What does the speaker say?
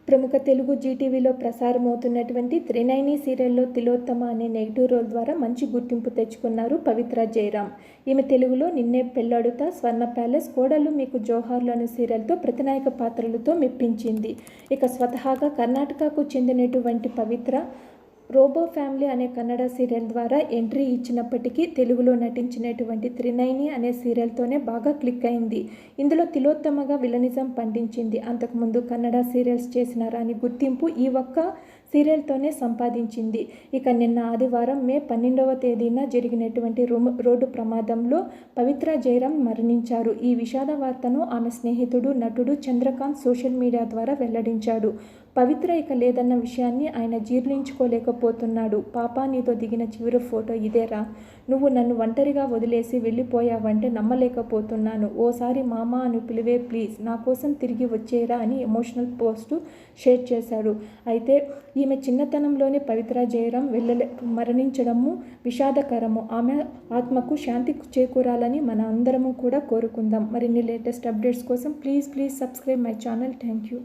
ప్రముఖ తెలుగు జీటీవీలో ప్రసారమవుతున్నటువంటి త్రినయని సీరియల్లో తిలోత్తమ అనే నెగిటివ్ రోల్ ద్వారా మంచి గుర్తింపు తెచ్చుకున్నారు పవిత్ర జయరాం. ఈమె తెలుగులో నిన్నే పెళ్లాడుతా, స్వర్ణ ప్యాలెస్, కోడళ్ళు మీకు జోహార్లు అనే సీరియల్తో ప్రతినాయక పాత్రలతో మెప్పించింది. ఇక స్వతహాగా కర్ణాటకకు చెందినటువంటి పవిత్ర రోబో ఫ్యామిలీ అనే కన్నడ సీరియల్ ద్వారా ఎంట్రీ ఇచ్చినప్పటికీ తెలుగులో నటించినటువంటి త్రినయని అనే సీరియల్తోనే బాగా క్లిక్ అయింది. ఇందులో తిలోత్తమగా విలనిజం పండించింది. అంతకుముందు కన్నడ సీరియల్స్ చేసిన రాని గుర్తింపు ఈ ఒక్క సీరియల్తోనే సంపాదించింది. ఇక నిన్న ఆదివారం మే 12వ తేదీన జరిగినటువంటి రోడ్డు ప్రమాదంలో పవిత్ర జయరాం మరణించారు. ఈ విషాద వార్తను ఆమె స్నేహితుడు, నటుడు చంద్రకాంత్ సోషల్ మీడియా ద్వారా వెల్లడించాడు. పవిత్ర ఇక లేదన్న విషయాన్ని ఆయన జీర్ణించుకోలేకపోతున్నాడు. పాపా, నీతో దిగిన చివరి ఫోటో ఇదేరా. నువ్వు నన్ను ఒంటరిగా వదిలేసి వెళ్ళిపోయావంటే నమ్మలేకపోతున్నాను. ఓసారి మామా అని పిలివే ప్లీజ్. నా కోసం తిరిగి వచ్చేరా అని ఎమోషనల్ పోస్టు షేర్ చేశాడు. అయితే ఈమె చిన్నతనంలోనే పవిత్ర జయరాం మరణించడము విషాదకరము. ఆమె ఆత్మకు శాంతి చేకూరాలని మన అందరము కూడా కోరుకుందాం. మరిన్ని లేటెస్ట్ అప్డేట్స్ కోసం please subscribe my channel. Thank you.